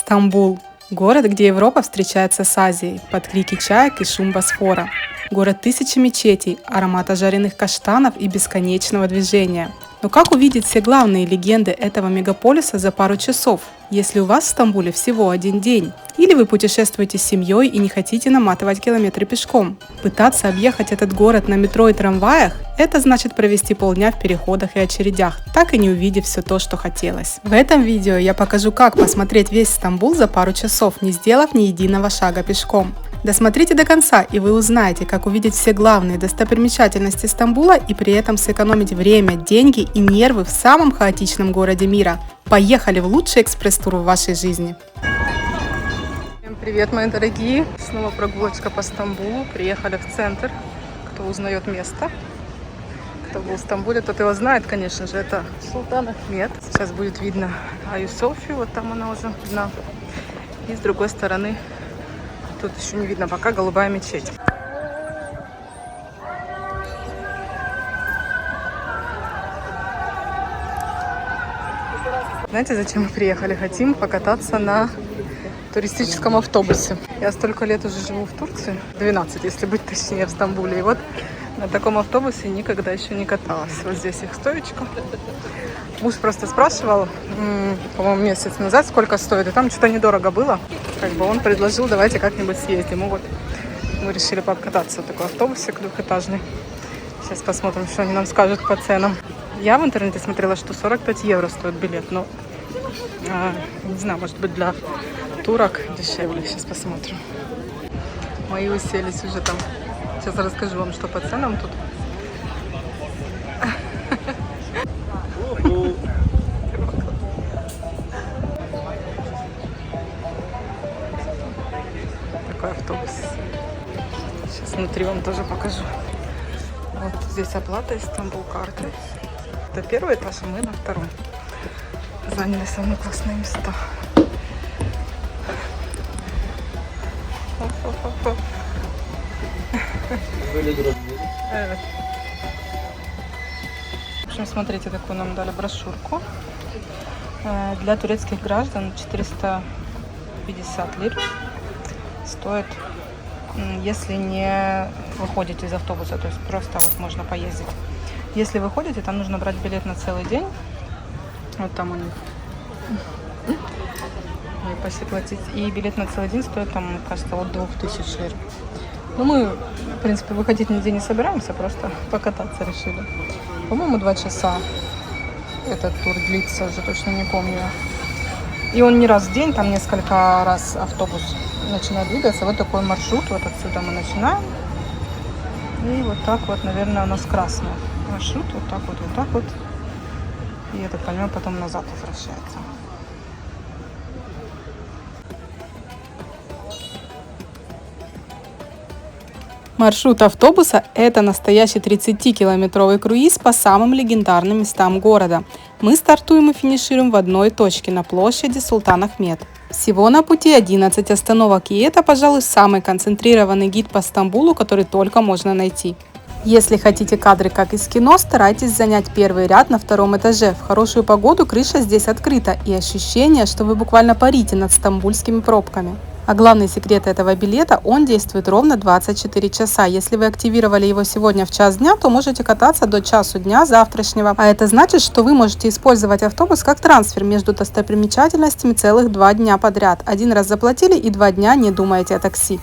Стамбул – город, где Европа встречается с Азией, под крики чаек и шум Босфора. Город тысячи мечетей, аромата жареных каштанов и бесконечного движения. Но как увидеть все главные легенды этого мегаполиса за пару часов, если у вас в Стамбуле всего один день? Или вы путешествуете с семьей и не хотите наматывать километры пешком? Пытаться объехать этот город на метро и трамваях – это значит провести полдня в переходах и очередях, так и не увидев все то, что хотелось. В этом видео я покажу, как посмотреть весь Стамбул за пару часов, не сделав ни единого шага пешком. Досмотрите до конца, и вы узнаете, как увидеть все главные достопримечательности Стамбула и при этом сэкономить время, деньги и нервы в самом хаотичном городе мира. Поехали в лучший экспресс-тур в вашей жизни! Всем привет, мои дорогие! Снова прогулочка по Стамбулу. Приехали в центр. Кто узнает место, кто был в Стамбуле, тот его знает, конечно же. Это Султан Ахмед. Сейчас будет видно Айю Софию, вот там она уже видна. И с другой стороны, тут еще не видно пока, голубая мечеть. Знаете, зачем мы приехали? Хотим покататься на туристическом автобусе. Я столько лет уже живу в Турции, 12, если быть точнее, в Стамбуле. И вот на таком автобусе никогда еще не каталась. Вот здесь их стоечка. Муж просто спрашивал, по-моему, месяц назад, сколько стоит. И там что-то недорого было. Как бы он предложил, давайте как-нибудь съездим. И вот мы решили покататься в такой автобусик двухэтажный. Сейчас посмотрим, что они нам скажут по ценам. Я в интернете смотрела, что 45 евро стоит билет. Но не знаю, может быть, для турок дешевле. Сейчас посмотрим. Мои уселись уже там. Сейчас расскажу вам, что по ценам тут. Такой автобус. Сейчас внутри вам тоже покажу. Вот здесь оплата Istanbul карты. Это первый этаж, а мы на втором. Заняли самые классные места. В общем, смотрите, такую нам дали брошюрку. Для турецких граждан 450 лир стоит, если не выходите из автобуса, то есть просто вот можно поездить. Если выходите, там нужно брать билет на целый день. Вот там у них. И платить. И билет на целый день стоит, там, кажется, от 2000 лир. Ну, мы, в принципе, выходить нигде не собираемся, просто покататься решили. По-моему, 2 часа этот тур длится, уже точно не помню. И он не раз в день, там несколько раз автобус начинает двигаться. Вот такой маршрут, вот отсюда мы начинаем. И вот так вот, наверное, у нас красный маршрут, вот так вот, вот так вот. И я так понимаю, потом назад возвращается. Маршрут автобуса – это настоящий 30-километровый круиз по самым легендарным местам города. Мы стартуем и финишируем в одной точке на площади Султан Ахмед. Всего на пути 11 остановок, и это, пожалуй, самый концентрированный гид по Стамбулу, который только можно найти. Если хотите кадры как из кино, старайтесь занять первый ряд на втором этаже. В хорошую погоду крыша здесь открыта, и ощущение, что вы буквально парите над стамбульскими пробками. А главный секрет этого билета – он действует ровно 24 часа. Если вы активировали его сегодня в час дня, то можете кататься до часу дня завтрашнего. А это значит, что вы можете использовать автобус как трансфер между достопримечательностями целых 2 дня подряд. Один раз заплатили и 2 дня не думаете о такси.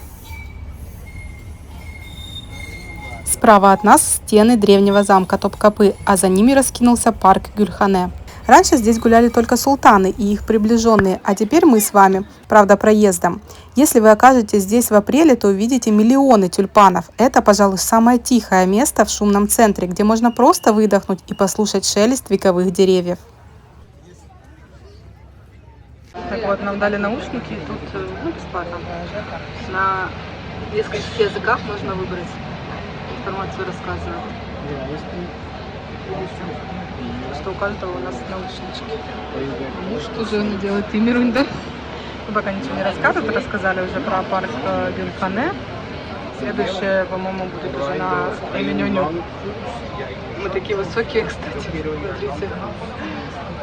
Справа от нас стены древнего замка Топкапы, а за ними раскинулся парк Гюльхане. Раньше здесь гуляли только султаны и их приближенные, а теперь мы с вами, правда, проездом. Если вы окажетесь здесь в апреле, то увидите миллионы тюльпанов. Это, пожалуй, самое тихое место в шумном центре, где можно просто выдохнуть и послушать шелест вековых деревьев. Так вот, нам дали наушники, тут бесплатно. На нескольких языках можно выбрать. Информацию рассказывают. Видите, что у каждого у нас наушнички. Муж тоже не делает имирунда. Пока ничего не рассказывают, рассказали уже про парк Гюльхане. Следующее, по-моему, будет уже на Эминюню. Мы такие высокие, кстати. Смотрите.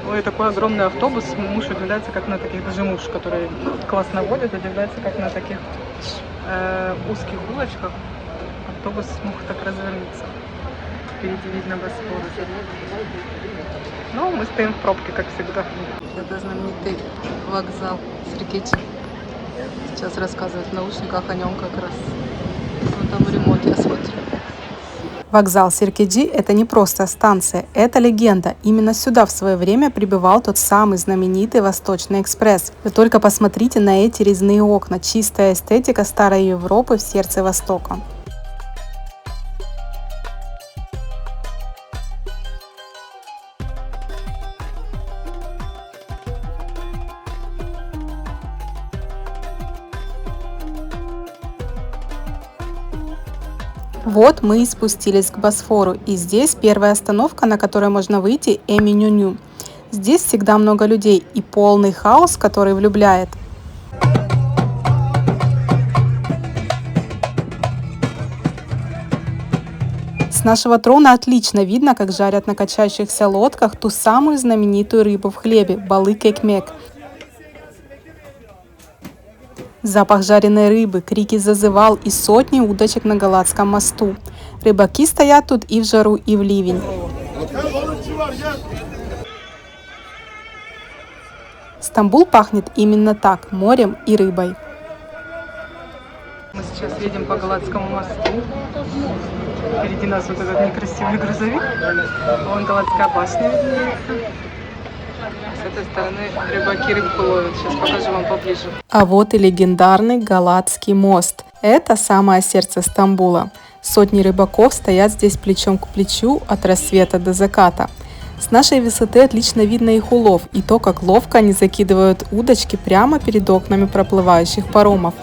Ой, такой огромный автобус. Муж удивляется, как на таких, даже муж, который классно водит, удивляется, как на таких узких улочках автобус мог так развернуться. Впереди видно Босфор. Ну, мы стоим в пробке, как всегда. Это знаменитый вокзал Сиркечи. Сейчас рассказывают в наушниках о нем как раз. Он там в ремонте, я смотрю. Вокзал Сиркеджи – это не просто станция, это легенда. Именно сюда в свое время прибывал тот самый знаменитый Восточный экспресс. Вы только посмотрите на эти резные окна. Чистая эстетика старой Европы в сердце Востока. Вот мы и спустились к Босфору, и здесь первая остановка, на которой можно выйти, Эминönü. Здесь всегда много людей и полный хаос, который влюбляет. С нашего трона отлично видно, как жарят на качающихся лодках ту самую знаменитую рыбу в хлебе – балык экмек. Запах жареной рыбы, крики зазывал и сотни удочек на Галатском мосту. Рыбаки стоят тут и в жару, и в ливень. Стамбул пахнет именно так – морем и рыбой. Мы сейчас едем по Галатскому мосту. Впереди нас вот этот некрасивый грузовик. Вон Галатская башня виднеется. С этой стороны рыбаки рыбку ловят. Сейчас покажу вам поближе. А вот и легендарный Галатский мост. Это самое сердце Стамбула. Сотни рыбаков стоят здесь плечом к плечу от рассвета до заката. С нашей высоты отлично видно их улов и то, как ловко они закидывают удочки прямо перед окнами проплывающих паромов.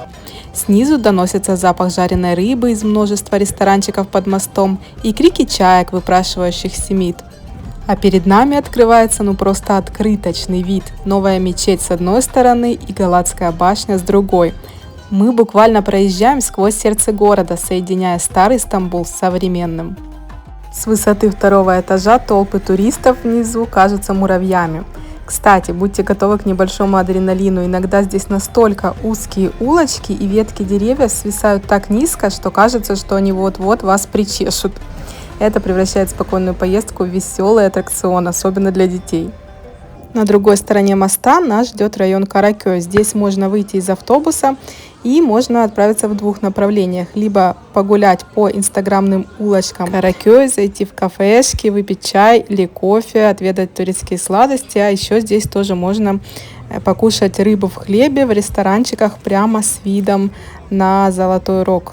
Снизу доносится запах жареной рыбы из множества ресторанчиков под мостом и крики чаек, выпрашивающих семит. А перед нами открывается просто открыточный вид. Новая мечеть с одной стороны и Галатская башня с другой. Мы буквально проезжаем сквозь сердце города, соединяя старый Стамбул с современным. С высоты второго этажа толпы туристов внизу кажутся муравьями. Кстати, будьте готовы к небольшому адреналину. Иногда здесь настолько узкие улочки и ветки деревьев свисают так низко, что кажется, что они вот-вот вас причешут. Это превращает спокойную поездку в веселый аттракцион, особенно для детей. На другой стороне моста нас ждет район Каракөй. Здесь можно выйти из автобуса и можно отправиться в двух направлениях. Либо погулять по инстаграмным улочкам Каракөй, зайти в кафешки, выпить чай или кофе, отведать турецкие сладости. А еще здесь тоже можно покушать рыбу в хлебе в ресторанчиках прямо с видом на Золотой Рог.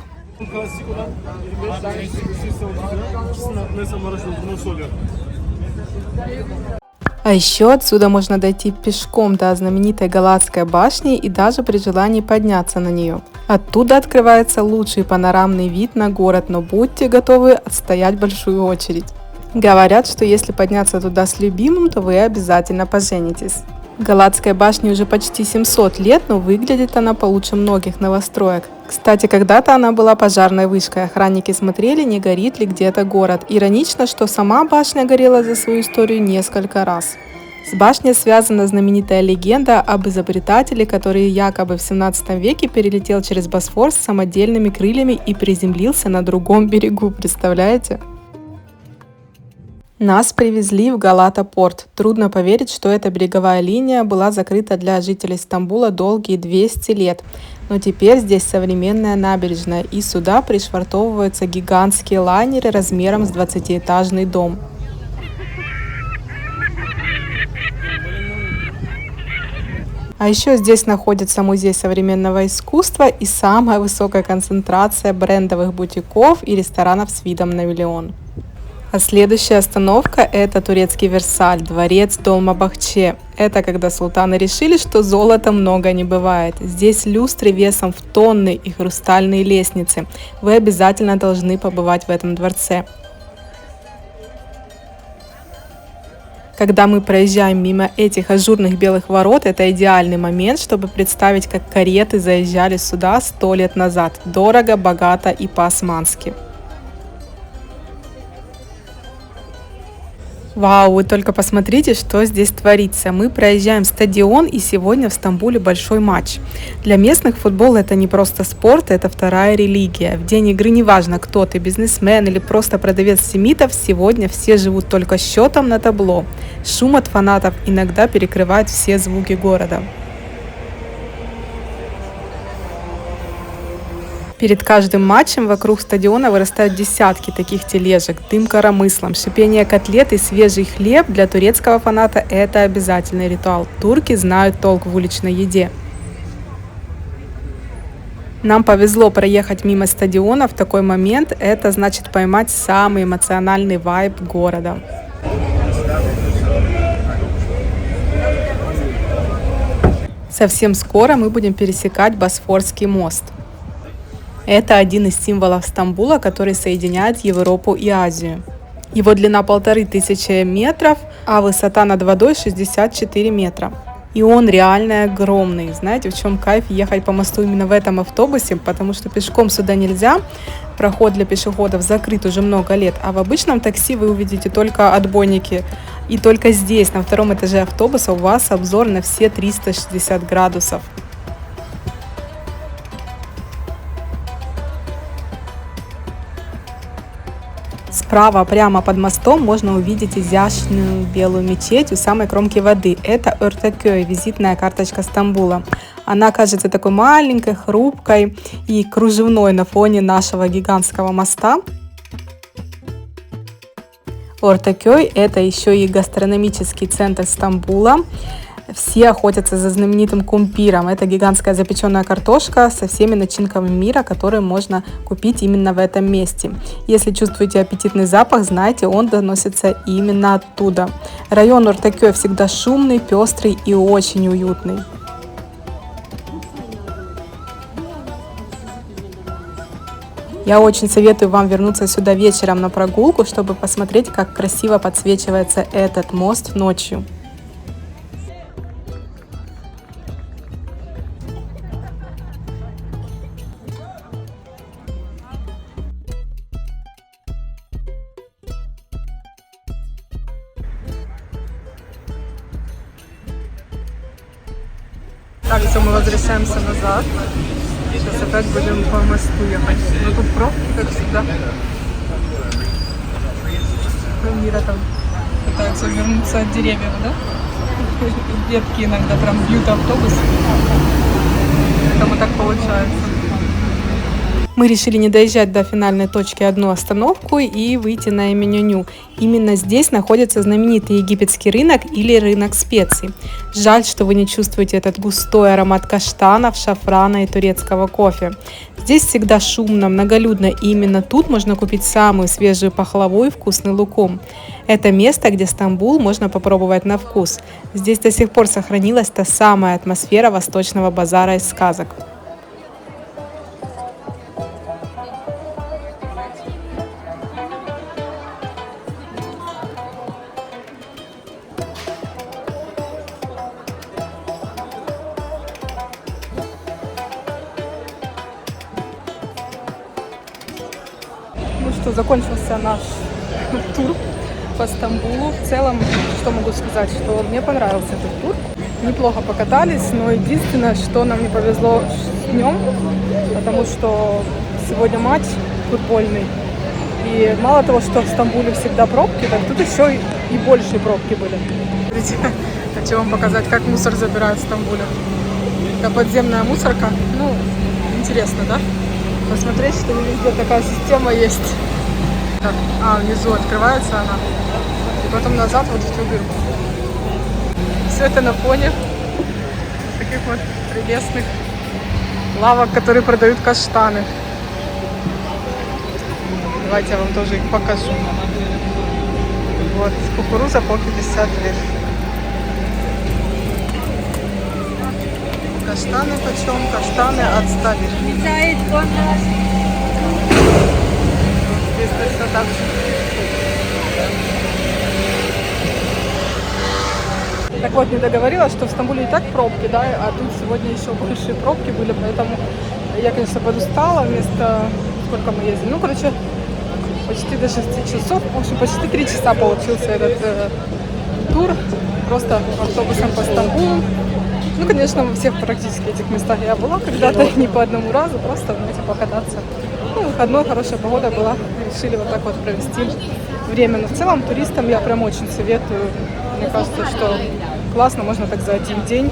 А еще отсюда можно дойти пешком до знаменитой Галатской башни и даже при желании подняться на нее. Оттуда открывается лучший панорамный вид на город, но будьте готовы отстоять большую очередь. Говорят, что если подняться туда с любимым, то вы обязательно поженитесь. Галатской башне уже почти 700 лет, но выглядит она получше многих новостроек. Кстати, когда-то она была пожарной вышкой, охранники смотрели, не горит ли где-то город. Иронично, что сама башня горела за свою историю несколько раз. С башней связана знаменитая легенда об изобретателе, который якобы в 17 веке перелетел через Босфор с самодельными крыльями и приземлился на другом берегу, представляете? Нас привезли в Галата-порт. Трудно поверить, что эта береговая линия была закрыта для жителей Стамбула долгие 200 лет. Но теперь здесь современная набережная, и сюда пришвартовываются гигантские лайнеры размером с 20-этажный дом. А еще здесь находится музей современного искусства и самая высокая концентрация брендовых бутиков и ресторанов с видом на миллион. А следующая остановка – это турецкий Версаль, дворец Долмабахче. Это когда султаны решили, что золота много не бывает. Здесь люстры весом в тонны и хрустальные лестницы. Вы обязательно должны побывать в этом дворце. Когда мы проезжаем мимо этих ажурных белых ворот, это идеальный момент, чтобы представить, как кареты заезжали сюда 100 лет назад. Дорого, богато и по-османски. Вау, вы только посмотрите, что здесь творится. Мы проезжаем стадион, и сегодня в Стамбуле большой матч. Для местных футбол это не просто спорт, это вторая религия. В день игры неважно, кто ты, бизнесмен или просто продавец семитов, сегодня все живут только счетом на табло. Шум от фанатов иногда перекрывает все звуки города. Перед каждым матчем вокруг стадиона вырастают десятки таких тележек. Дым коромыслом, шипение котлет и свежий хлеб для турецкого фаната – это обязательный ритуал. Турки знают толк в уличной еде. Нам повезло проехать мимо стадиона в такой момент. Это значит поймать самый эмоциональный вайб города. Совсем скоро мы будем пересекать Босфорский мост. Это один из символов Стамбула, который соединяет Европу и Азию. Его длина 1500 метров, а высота над водой 64 метра. И он реально огромный. Знаете, в чем кайф ехать по мосту именно в этом автобусе? Потому что пешком сюда нельзя. Проход для пешеходов закрыт уже много лет. А в обычном такси вы увидите только отбойники. И только здесь, на втором этаже автобуса, у вас обзор на все 360 градусов. Справа, прямо под мостом, можно увидеть изящную белую мечеть у самой кромки воды. Это Ортакёй, визитная карточка Стамбула. Она кажется такой маленькой, хрупкой и кружевной на фоне нашего гигантского моста. Ортакёй – это еще и гастрономический центр Стамбула. Все охотятся за знаменитым кумпиром. Это гигантская запеченная картошка со всеми начинками мира, которые можно купить именно в этом месте. Если чувствуете аппетитный запах, знайте, он доносится именно оттуда. Район Ортакёй всегда шумный, пестрый и очень уютный. Я очень советую вам вернуться сюда вечером на прогулку, чтобы посмотреть, как красиво подсвечивается этот мост ночью. Так, все, мы возвращаемся назад. Сейчас опять будем по мосту ехать. Но тут пробки, как всегда. Мира там пытаются вернуться от деревьев, да? Ветки иногда прям бьют автобус. Поэтому так получается. Мы решили не доезжать до финальной точки одну остановку и выйти на Эменюню. Именно здесь находится знаменитый египетский рынок или рынок специй. Жаль, что вы не чувствуете этот густой аромат каштанов, шафрана и турецкого кофе. Здесь всегда шумно, многолюдно, и именно тут можно купить самую свежую пахлаву и вкусный лукум. Это место, где Стамбул можно попробовать на вкус. Здесь до сих пор сохранилась та самая атмосфера восточного базара из сказок. Ну что, закончился наш тур по Стамбулу. В целом, что могу сказать, что мне понравился этот тур. Неплохо покатались, но единственное, что нам не повезло с днем, потому что сегодня матч футбольный. И мало того, что в Стамбуле всегда пробки, так тут еще и большие пробки были. Хочу вам показать, как мусор забирают в Стамбуле. Это подземная мусорка. Ну, интересно, да? Посмотреть, что везде такая система есть. Так, внизу открывается она. И потом назад вот в ту дырку. Все это на фоне таких вот прелестных лавок, которые продают каштаны. Давайте я вам тоже их покажу. Вот, кукуруза по 50 лет. Каштаны почем? Каштаны от 100 лет. Здесь точно так же. Так вот, не договорилась, что в Стамбуле и так пробки, да, а тут сегодня еще большие пробки были, поэтому я, конечно, подустала вместо... Сколько мы ездили? Ну, короче, почти до 6 часов. В общем, почти 3 часа получился этот тур. Просто автобусом по Стамбулу. Ну, конечно, во всех практически этих местах я была когда-то, не по одному разу, просто, знаете, покататься. Ну, выходной, хорошая погода была, решили вот так вот провести время. Но в целом туристам я прям очень советую. Мне кажется, что классно, можно так за один день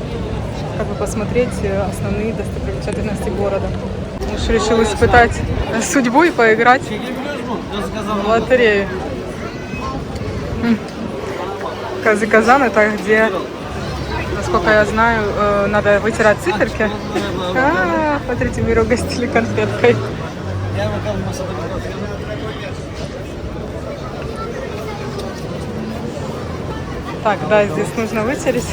как бы посмотреть основные достопримечательности города. Муж решил испытать судьбу и поиграть в лотерею. Казы-Казан — это где, насколько я знаю, надо вытирать циферки. Смотрите, меня угостили конфеткой. Так, да, здесь нужно вытереть.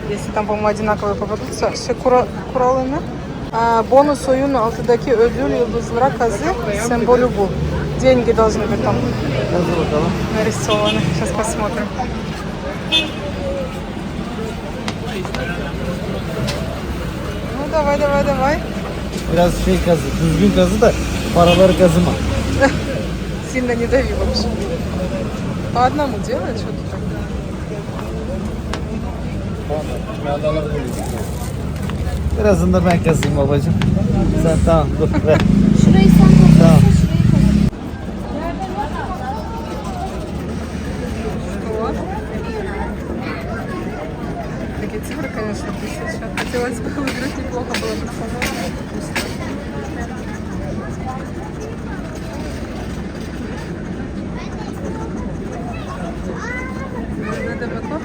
Если там, по-моему, одинаковые попадутся. Все kuralını. Бонус oyunu altıdaki ödül yıldızlara kazı sembolü bu. Деньги должны быть там нарисованы. Сейчас посмотрим. Ну давай. Biraz şey kazı, düzgün kazı da paraları kazıma. Сильно не дави вообще. По одному делай что-то так. Birazını da ben kazıyım babacığım. Sen tamam dur ver. Şurayı sen toplarsan Tamam. Что? Такие цифры, конечно, 1000. Хотелось бы выиграть, неплохо было бы. Надо быков?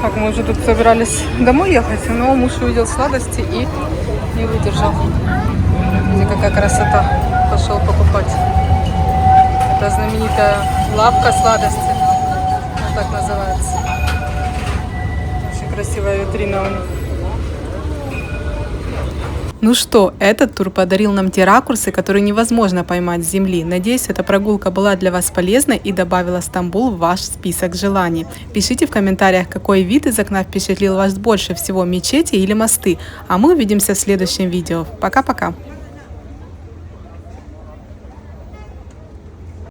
Так, мы уже тут собирались домой ехать, но муж увидел сладости и не выдержал. Видите, какая красота. Пошел покупать. Это знаменитая лавка сладости. Вот так называется. Очень красивая витрина у них. Ну что, этот тур подарил нам те ракурсы, которые невозможно поймать с земли. Надеюсь, эта прогулка была для вас полезной и добавила Стамбул в ваш список желаний. Пишите в комментариях, какой вид из окна впечатлил вас больше всего, мечети или мосты. А мы увидимся в следующем видео. Пока-пока!